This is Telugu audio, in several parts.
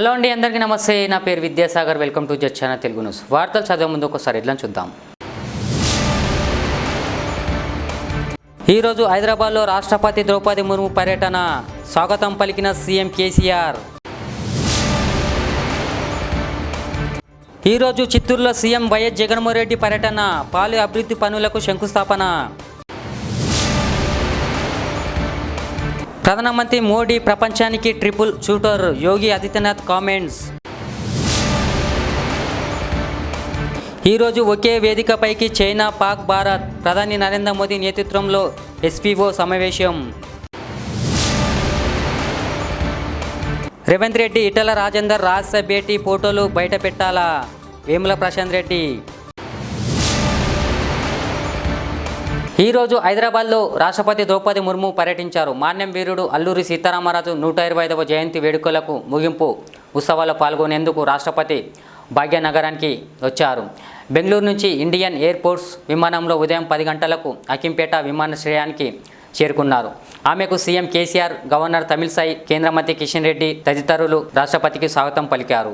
హలో అండి, అందరికీ నమస్తే. నా పేరు Vidyasagar. Welcome to jet channel Telugu news. వార్తలు చదివే ముందు ఒకసారి ఇట్లా చూద్దాం. ఈరోజు హైదరాబాద్లో రాష్ట్రపతి ద్రౌపది ముర్ము పర్యటన. స్వాగతం పలికిన సీఎం కేసీఆర్. ఈరోజు చిత్తూరులో సీఎం వైఎస్ జగన్మోహన్ రెడ్డి పర్యటన. పాలు అభివృద్ధి పనులకు శంకుస్థాపన. ప్రధానమంత్రి మోడీ ప్రపంచానికి triple shooter. Yogi Adityanath comments. ఈరోజు ఒకే వేదికపైకి చైనా, పాక్, భారత్. ప్రధాని నరేంద్ర మోదీ నేతృత్వంలో ఎస్పీఓ సమావేశం. రేవంత్ రెడ్డి, ఈటెల రాజేందర్ రహస్య భేటీ ఫోటోలు బయట పెట్టాలా? వేముల ప్రశాంత్ రెడ్డి. ఈరోజు హైదరాబాద్లో రాష్ట్రపతి ద్రౌపది ముర్ము పర్యటించారు. మాన్యం వీరుడు అల్లూరి సీతారామరాజు 125వ జయంతి వేడుకలకు ముగింపు ఉత్సవాల్లో పాల్గొనేందుకు రాష్ట్రపతి భాగ్యనగరానికి వచ్చారు. బెంగళూరు నుంచి ఇండియన్ ఎయిర్ ఫోర్స్ విమానంలో ఉదయం 10 గంటలకు అకింపేట విమానాశ్రయానికి చేరుకున్నారు. ఆమెకు సీఎం కేసీఆర్, గవర్నర్ తమిళసై, కేంద్ర మంత్రి కిషన్ రెడ్డి తదితరులు రాష్ట్రపతికి స్వాగతం పలికారు.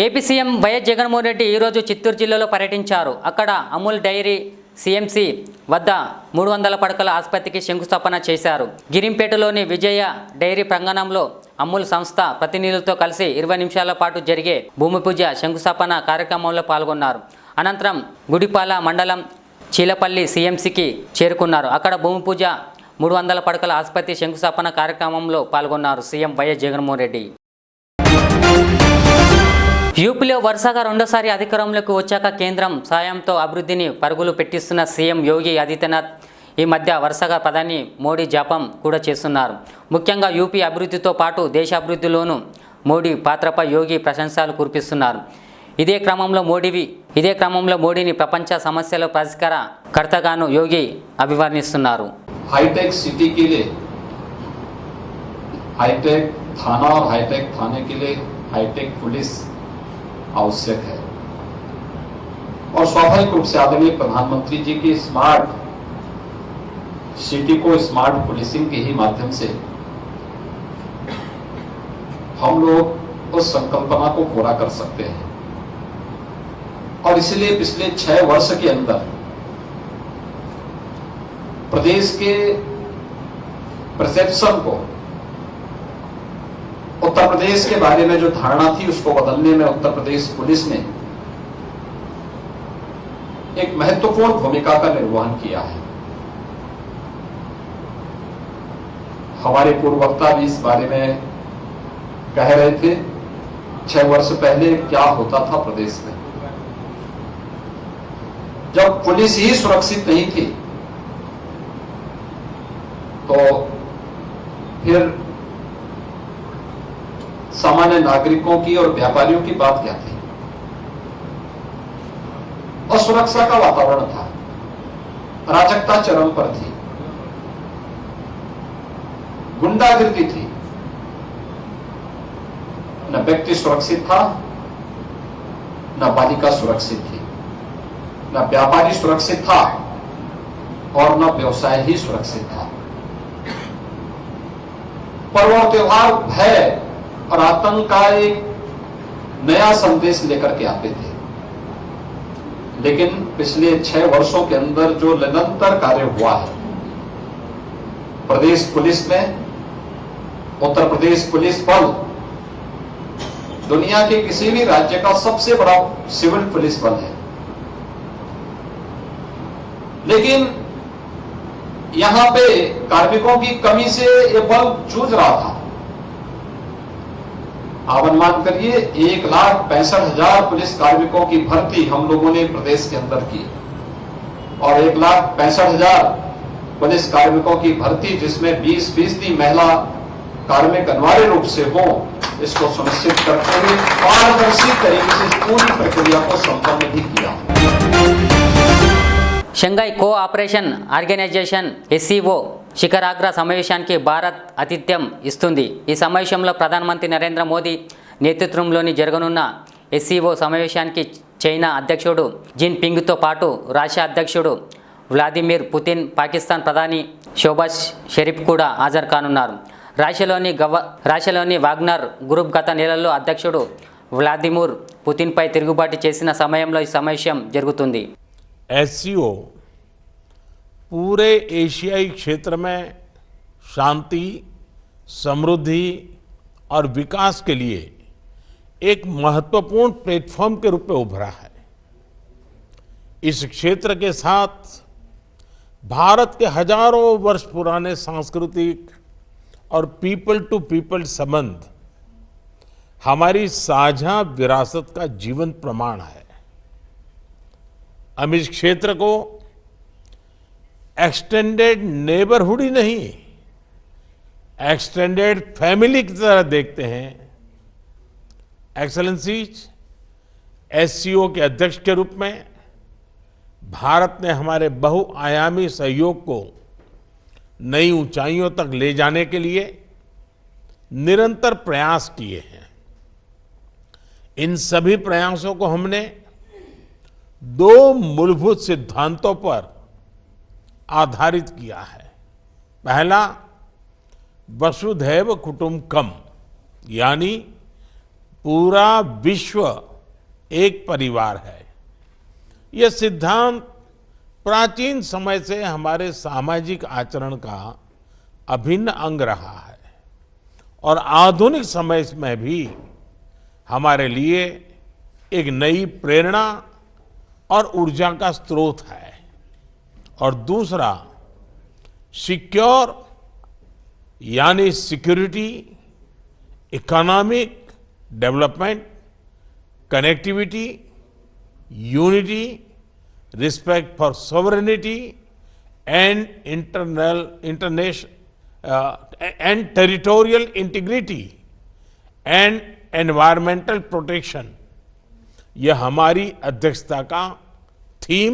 AP CM YS Jaganmohan Reddy ఈరోజు చిత్తూరు జిల్లాలో పర్యటించారు. అక్కడ అమూల్ డైరీ సిఎంసి వద్ద 300 పడకల ఆసుపత్రికి శంకుస్థాపన చేశారు. గిరింపేటలోని విజయ డైరీ ప్రాంగణంలో అమూల్ సంస్థ ప్రతినిధులతో కలిసి 20 నిమిషాల పాటు జరిగే భూమి పూజ శంకుస్థాపన కార్యక్రమంలో పాల్గొన్నారు. అనంతరం గుడిపాల మండలం చీలపల్లి సిఎంసికి చేరుకున్నారు. అక్కడ భూమి పూజ 300 పడకల ఆసుపత్రి శంకుస్థాపన కార్యక్రమంలో పాల్గొన్నారు సీఎం వైఎస్ జగన్మోహన్ రెడ్డి. యూపీలో వరుసగా రెండోసారి అధికారంలోకి వచ్చాక కేంద్రం సాయంతో అభివృద్ధిని పరుగులు పెట్టిస్తున్న సీఎం యోగి ఆదిత్యనాథ్ ఈ మధ్య వరుసగా ప్రధాని మోడీ జపం కూడా చేస్తున్నారు. ముఖ్యంగా యూపీ అభివృద్ధితో పాటు దేశాభివృద్ధిలోనూ మోడీ పాత్రపై యోగి ప్రశంసలు కురిపిస్తున్నారు. ఇదే క్రమంలో మోడీని ప్రపంచ సమస్యల పరిష్కార కర్తగాను యోగి అభివర్ణిస్తున్నారు. हाईटेक सिटी के लिए हाईटेक थाना और हाईटेक थाने के लिए हाईटेक पुलिस आवश्यक है और स्वाभाविक रूप से आदरणीय प्रधानमंत्री जी की स्मार्ट सिटी को स्मार्ट पुलिसिंग के ही माध्यम से हम लोग उस संकल्पना को पूरा कर सकते हैं और इसलिए पिछले 6 वर्ष के अंदर प्रदेश के परसेप्शन को, उत्तर प्रदेश के बारे में जो धारणा थी उसको बदलने में उत्तर प्रदेश पुलिस ने एक महत्वपूर्ण भूमिका का निर्वहन किया है. हमारे पूर्व वक्ता भी इस बारे में कह रहे थे 6 वर्ष पहले क्या होता था प्रदेश में, जब पुलिस ही सुरक्षित नहीं थी तो फिर सामान्य नागरिकों की और व्यापारियों की बात क्या थी. असुरक्षा का वातावरण था, अराजकता चरम पर थी, गुंडागिर्दी थी, न व्यक्ति सुरक्षित था, न बालिका सुरक्षित थी, न व्यापारी सुरक्षित था और न व्यवसाय ही सुरक्षित था. पर्व और त्योहार भय और आतंक का एक नया संदेश लेकर के आते थे. लेकिन पिछले 6 वर्षों के अंदर जो निरंतर कार्य हुआ है प्रदेश पुलिस में, उत्तर प्रदेश पुलिस बल दुनिया के किसी भी राज्य का सबसे बड़ा सिविल पुलिस बल है. लेकिन यहां पे कार्मिकों की कमी से ये बल जूझ रहा था. आप अनुमान करिए 1,65,000 पुलिस कार्मिकों की भर्ती हम लोगों ने प्रदेश के अंदर की और 1,65,000 पुलिस कार्मिकों की भर्ती जिसमें 20% महिला कार्मिक अनिवार्य रूप से हो, इसको सुनिश्चित करते हुए पारदर्शी तरीके से पूरी प्रक्रिया को संपन्न भी किया. షంఘై కోఆపరేషన్ ఆర్గనైజేషన్ ఎస్సీఓ శిఖరాగ్ర సమావేశానికి భారత్ ఆతిథ్యం ఇస్తుంది. ఈ సమావేశంలో ప్రధానమంత్రి నరేంద్ర మోదీ నేతృత్వంలోని జరగనున్న ఎస్సీఓ సమావేశానికి చైనా అధ్యక్షుడు జిన్ పింగ్తో పాటు రష్యా అధ్యక్షుడు వ్లాదిమిర్ పుతిన్, పాకిస్తాన్ ప్రధాని షోబాజ్ షరీఫ్ కూడా హాజరు కానున్నారు. రష్యాలోని వాగ్నర్ గ్రూప్ గత నెలలో అధ్యక్షుడు వ్లాదిమిర్ పుతిన్పై తిరుగుబాటు చేసిన సమయంలో ఈ సమావేశం జరుగుతుంది. एससीओ पूरे एशियाई क्षेत्र में शांति, समृद्धि और विकास के लिए एक महत्वपूर्ण प्लेटफॉर्म के रूप में उभरा है. इस क्षेत्र के साथ भारत के हजारों वर्ष पुराने सांस्कृतिक और पीपल टू पीपल संबंध हमारी साझा विरासत का जीवंत प्रमाण है. हम इस क्षेत्र को एक्सटेंडेड नेबरहुड ही नहीं, एक्सटेंडेड फैमिली की तरह देखते हैं. एक्सेलेंसीज, एससीओ के अध्यक्ष के रूप में भारत ने हमारे बहुआयामी सहयोग को नई ऊंचाइयों तक ले जाने के लिए निरंतर प्रयास किए हैं. इन सभी प्रयासों को हमने दो मूलभूत सिद्धांतों पर आधारित किया है. पहला, वसुधैव कुटुंबकम, यानी पूरा विश्व एक परिवार है. यह सिद्धांत प्राचीन समय से हमारे सामाजिक आचरण का अभिन्न अंग रहा है और आधुनिक समय में भी हमारे लिए एक नई प्रेरणा और ऊर्जा का स्रोत है. और दूसरा, सिक्योर यानी security, economic development, connectivity, unity, respect for sovereignty and and territorial integrity and environmental protection, यह हमारी अध्यक्षता का थीम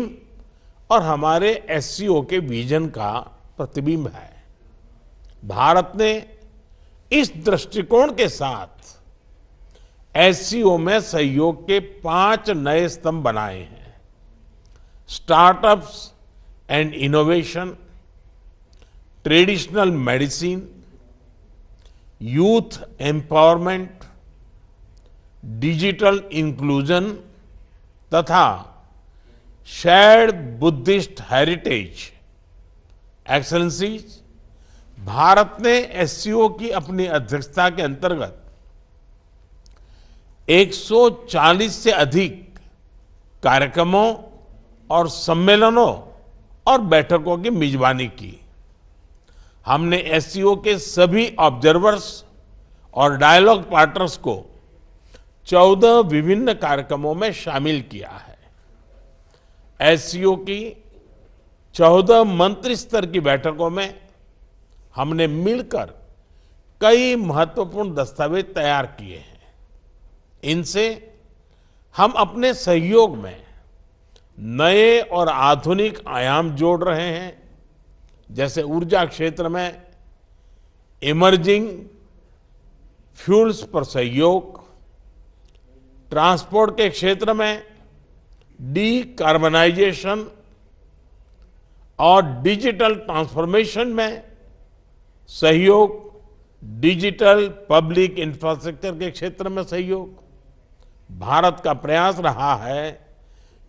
और हमारे एससीओ के विजन का प्रतिबिंब है. भारत ने इस दृष्टिकोण के साथ एससीओ में सहयोग के 5 नए स्तंभ बनाए हैं. Startups and innovation, traditional medicine, youth empowerment, digital inclusion तथा shared Buddhist heritage. Excellencies, Bharat ने एससीओ की अपनी अध्यक्षता के अंतर्गत 140 से अधिक कार्यक्रमों और सम्मेलनों और बैठकों की मेजबानी की. हमने एससीओ के सभी ऑब्जर्वर्स और डायलॉग पार्टनर्स को 14 विभिन्न कार्यक्रमों में शामिल किया है. एससीओ की 14 मंत्री स्तर की बैठकों में हमने मिलकर कई महत्वपूर्ण दस्तावेज तैयार किए हैं. इनसे हम अपने सहयोग में नए और आधुनिक आयाम जोड़ रहे हैं. जैसे ऊर्जा क्षेत्र में इमर्जिंग फ्यूल्स पर सहयोग, ट्रांसपोर्ट के क्षेत्र में डीकार्बनाइजेशन और डिजिटल ट्रांसफॉर्मेशन में सहयोग, डिजिटल पब्लिक इंफ्रास्ट्रक्चर के क्षेत्र में सहयोग. भारत का प्रयास रहा है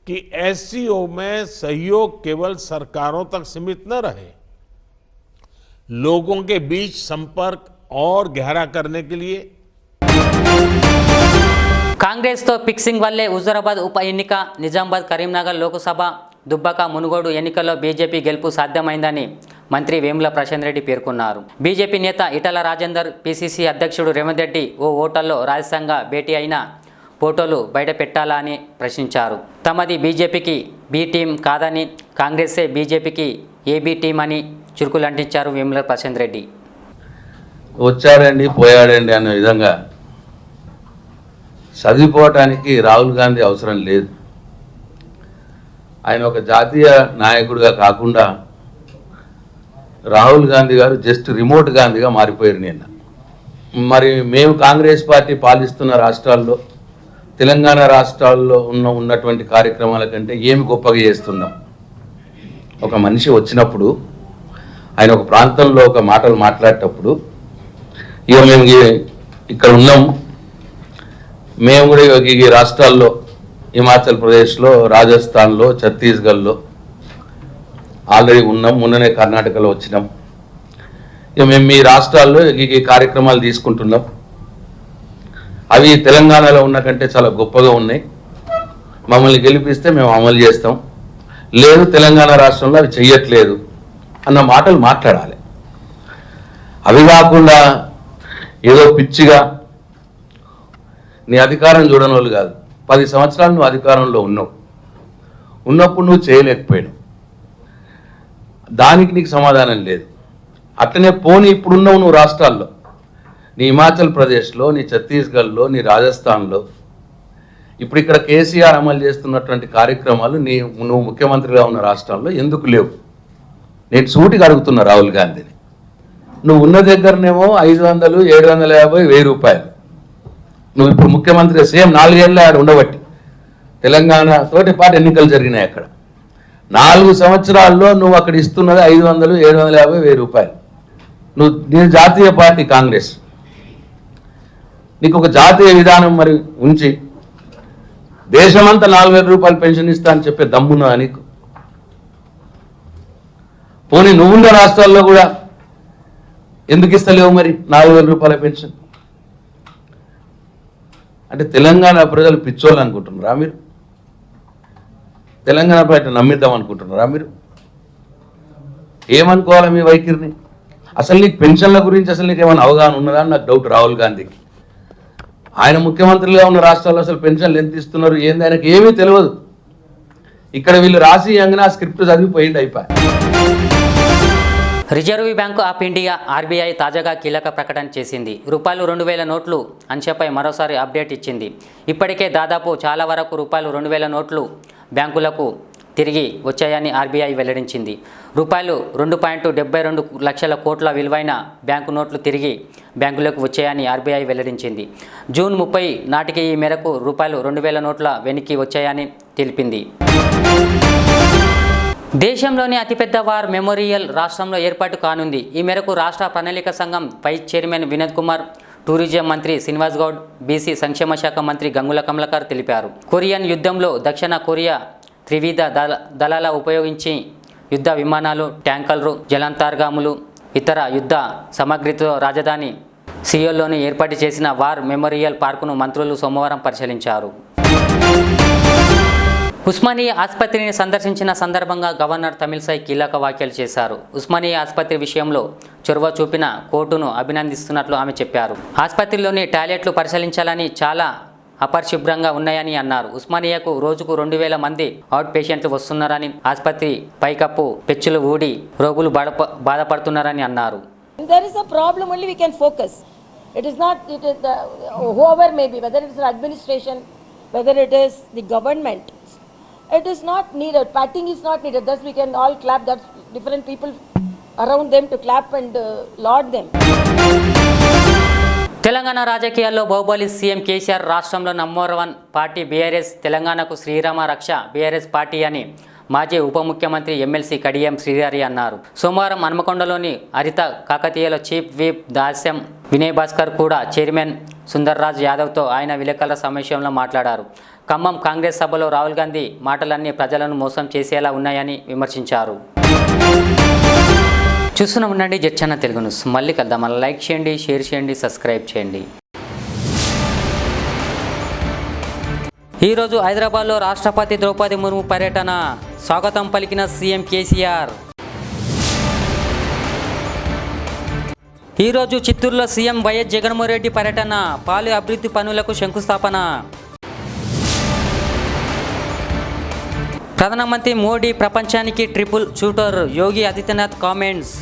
कि एससीओ में सहयोग केवल सरकारों तक सीमित न रहे, लोगों के बीच संपर्क और गहरा करने के लिए కాంగ్రెస్తో ఫిక్సింగ్ వల్లే హుజూరాబాద్ ఉప ఎన్నిక, నిజామాబాద్, కరీంనగర్ లోక్సభ, దుబ్బాక, మునుగోడు ఎన్నికల్లో బీజేపీ గెలుపు సాధ్యమైందని మంత్రి వేముల ప్రశాంత్ రెడ్డి పేర్కొన్నారు. బీజేపీ నేత ఈటల రాజేందర్, పీసీసీ అధ్యక్షుడు రేవంత్ రెడ్డి ఓ హోటల్లో రహస్యంగా భేటీ అయిన ఫోటోలు బయట పెట్టాలా అని ప్రశ్నించారు. తమది బీజేపీకి బి టీం కాదని, కాంగ్రెసే బీజేపీకి ఏబీ టీం అని చురుకులంటించారు వేముల ప్రశాంత్ రెడ్డి. వచ్చాడండి పోయాడండి అనే విధంగా చదివిపోవటానికి రాహుల్ గాంధీ అవసరం లేదు. ఆయన ఒక జాతీయ నాయకుడిగా కాకుండా రాహుల్ గాంధీ గారు జస్ట్ రిమోట్ గాంధీగా మారిపోయారు. నిన్న మరి మేము కాంగ్రెస్ పార్టీ పాలిస్తున్న రాష్ట్రాల్లో, తెలంగాణ రాష్ట్రాల్లో ఉన్నటువంటి కార్యక్రమాల కంటే ఏమి గొప్పగా చేస్తున్నాం. ఒక మనిషి వచ్చినప్పుడు ఆయన ఒక ప్రాంతంలో ఒక మాటలు మాట్లాడేటప్పుడు ఇక మేము ఇక్కడ ఉన్నాం. మేము కూడా ఈ రాష్ట్రాల్లో హిమాచల్ ప్రదేశ్లో, రాజస్థాన్లో, ఛత్తీస్గఢ్లో ఆల్రెడీ ఉన్నాం. మొన్ననే కర్ణాటకలో వచ్చినాం. ఇక మేము మీ రాష్ట్రాల్లో ఈ కార్యక్రమాలు తీసుకుంటున్నాం. అవి తెలంగాణలో ఉన్న కంటే చాలా గొప్పగా ఉన్నాయి. మమ్మల్ని గెలిపిస్తే మేము అమలు చేస్తాం, లేదు తెలంగాణ రాష్ట్రంలో అవి చెయ్యట్లేదు అన్న మాటలు మాట్లాడాలి. అవి కాకుండా ఏదో పిచ్చిగా నీ అధికారం చూడని వాళ్ళు కాదు. 10 సంవత్సరాలు నువ్వు అధికారంలో ఉన్నప్పుడు నువ్వు చేయలేకపోయావు, దానికి నీకు సమాధానం లేదు. అట్లనే పోనీ ఇప్పుడున్నావు నువ్వు రాష్ట్రాల్లో, నీ హిమాచల్ ప్రదేశ్లో, నీ ఛత్తీస్గఢ్లో, నీ రాజస్థాన్లో, ఇప్పుడు ఇక్కడ కేసీఆర్ అమలు చేస్తున్నటువంటి కార్యక్రమాలు నువ్వు ముఖ్యమంత్రిగా ఉన్న రాష్ట్రాల్లో ఎందుకు లేవు? నేను సూటిగా అడుగుతున్నా రాహుల్ గాంధీని. నువ్వు ఉన్న దగ్గరనేమో 500, 750, 1000 రూపాయలు. నువ్వు ఇప్పుడు ముఖ్యమంత్రి సేమ్ 4 ఏళ్ళ ఆడ ఉండబట్టి తెలంగాణ తోటి పాటు ఎన్నికలు జరిగినాయి. అక్కడ 4 సంవత్సరాల్లో నువ్వు అక్కడ ఇస్తున్నది 500, 750, 1000 రూపాయలు. నీ జాతీయ పార్టీ కాంగ్రెస్, నీకు ఒక జాతీయ విధానం మరి ఉంచి దేశమంతా 4000 రూపాయలు పెన్షన్ ఇస్తా అని చెప్పే దమ్మున్నా నీకు? పోనీ నువ్వున్న రాష్ట్రాల్లో కూడా ఎందుకు ఇస్తలేవు మరి 4000 రూపాయల పెన్షన్? అంటే తెలంగాణ ప్రజలు పిచ్చోళ్ళు అనుకుంటున్నారా మీరు? తెలంగాణ ప్రజలు నమ్మిద్దాం అనుకుంటున్నారా మీరు? ఏమనుకోవాలా మీ వైఖరిని? అసలు నీకు పెన్షన్ల గురించి అసలు నీకు ఏమైనా అవగాహన ఉన్నదా అని నాకు డౌట్ రాహుల్ గాంధీకి. ఆయన ముఖ్యమంత్రిగా ఉన్న రాష్ట్రాల్లో అసలు పెన్షన్లు ఎంత ఇస్తున్నారు ఏంది ఆయనకి ఏమీ తెలియదు. ఇక్కడ వీళ్ళు రాసి అంగనా స్క్రిప్ట్ చదివిపోయింది అయిపోయి. Reserve bank of India RBI తాజాగా కీలక ప్రకటన చేసింది. రూపాయలు 2000 నోట్లు అంచెపై మరోసారి అప్డేట్ ఇచ్చింది. ఇప్పటికే దాదాపు చాలా వరకు రూపాయలు 2000 నోట్లు బ్యాంకులకు తిరిగి వచ్చాయని ఆర్బీఐ వెల్లడించింది. రూపాయలు 2.72 లక్షల కోట్ల విలువైన బ్యాంకు నోట్లు తిరిగి బ్యాంకులకు వచ్చాయని ఆర్బీఐ వెల్లడించింది. జూన్ 30 నాటికి ఈ మేరకు రూపాయలు 2000 నోట్ల వెనక్కి వచ్చాయని తెలిపింది. దేశంలోని అతిపెద్ద వార్ మెమోరియల్ రాష్ట్రంలో ఏర్పాటు కానుంది. ఈ మేరకు రాష్ట్ర ప్రణాళిక సంఘం vice chairman Vinod Kumar, tourism మంత్రి శ్రీనివాస్ గౌడ్, బీసీ సంక్షేమ శాఖ మంత్రి గంగుల కమలాకర్ తెలిపారు. కొరియన్ యుద్ధంలో దక్షిణ కొరియా త్రివిధ దళాల ఉపయోగించి యుద్ధ విమానాలు, ట్యాంకర్లు, జలాంతర్గాములు, ఇతర యుద్ధ సామగ్రితో రాజధాని సియోల్లోని ఏర్పాటు చేసిన వార్ మెమోరియల్ పార్కును మంత్రులు సోమవారం పరిశీలించారు. ఉస్మానియా ఆసుపత్రిని సందర్శించిన సందర్భంగా గవర్నర్ తమిళసై కీలక వ్యాఖ్యలు చేశారు. ఉస్మానియా ఆసుపత్రి విషయంలో చొరవ చూపిన కోర్టును అభినందిస్తున్నట్లు ఆమె చెప్పారు. ఆసుపత్రిలోని టాయిలెట్లు పరిశీలించాలని చాలా అపరిశుభ్రంగా ఉన్నాయని అన్నారు. ఉస్మానియాకు రోజుకు 2000 మంది అవుట్ పేషెంట్లు వస్తున్నారని, ఆసుపత్రి పైకప్పు పెచ్చులు ఊడి రోగులు బాధపడుతున్నారని అన్నారు. There is a problem only we can focus. It is not whoever may be, whether it is administration, whether it is the government. It is not needed. Patting is not needed. Thus we can all clap. That's different people around them to clap and laud them. Telangana రాజకీయాల్లో బాహుబలి సీఎం కేసీఆర్ రాష్ట్రంలో నంబర్ 1 పార్టీ బీఆర్ఎస్, తెలంగాణకు శ్రీరామ రక్ష బీఆర్ఎస్ పార్టీ అని మాజీ ఉప ముఖ్యమంత్రి ఎమ్మెల్సీ కడియం శ్రీహరి అన్నారు. సోమవారం హన్మకొండలోని హరిత కాకతీయలో చీఫ్ విప్ దాస్యం వినయ్ భాస్కర్ కూడా చైర్మన్ సుందర్రాజ్ యాదవ్తో ఆయన విలేకరుల సమావేశంలో మాట్లాడారు. ఖమ్మం కాంగ్రెస్ సభలో రాహుల్ గాంధీ మాటలన్నీ ప్రజలను మోసం చేసేలా ఉన్నాయని విమర్శించారు. చూస్తూనే ఉండండి జడ్చన్న తెలుగు న్యూస్. మళ్ళీ కలుద్దాం. మళ్ళీ లైక్ చేయండి, షేర్ చేయండి, సబ్స్క్రైబ్ చేయండి. ఈరోజు హైదరాబాద్లో రాష్ట్రపతి ద్రౌపది ముర్ము పర్యటన, స్వాగతం పలికిన సీఎం కేసీఆర్. ఈరోజు చిత్తూరులో సీఎం వైఎస్ జగన్మోహన్ రెడ్డి పర్యటన, పాలు అభివృద్ధి పనులకు శంకుస్థాపన. ప్రధానమంత్రి మోడీ ప్రపంచానికి triple shooter, Yogi Adityanath comments.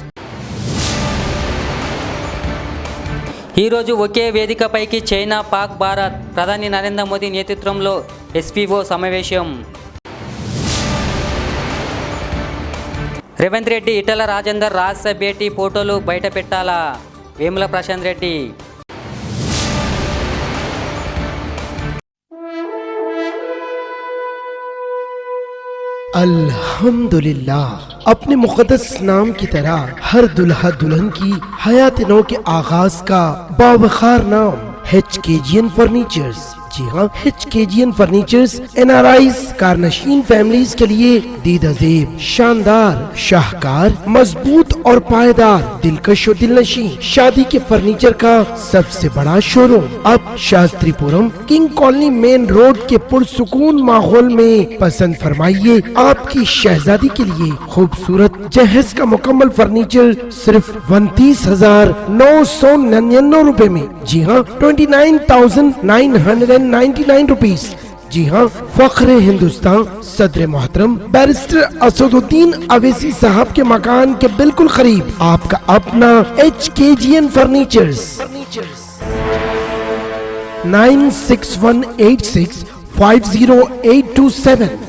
ఈరోజు ఒకే వేదికపైకి చైనా, పాక్, భారత్, ప్రధాని నరేంద్ర మోదీ నేతృత్వంలో ఎస్పీఓ సమావేశం. రేవంత్ రెడ్డి, ఈటెల రాజేందర్ రహస్య భేటీ ఫోటోలు బయట పెట్టాలా, వేముల ప్రశాంత్ రెడ్డి. अल्हम्दुलिल्लाह। अपने मुक़द्दस नाम की तरह हर दुल्हा दुल्हन की हयात नौ के आगाज का बावखार नाम HKGN फर्नीचर्स। जी हाँ, HKGN फर्नीचर्स NRIs कारनशीन फैमिलीज के लिए दीदाजेब, शानदार, शाहकार, मजबूत और पायदार, दिलकश और दिलनशीं शादी के फर्नीचर का सबसे बड़ा शोरूम अब Shastripuram king colony main road के पुरसुकून माहौल में। पसंद फरमाइए आपकी शहजादी के लिए खूबसूरत जहेज का मुकम्मल फर्नीचर सिर्फ 29,999 रुपए में। जी हाँ, 29,999 रुपीस। जी हाँ, फख्र हिंदुस्तान सदर मोहतरम बैरिस्टर असदुद्दीन अवैसी साहब के मकान के बिल्कुल करीब आपका अपना HKGN फर्नीचर्स। 9618650827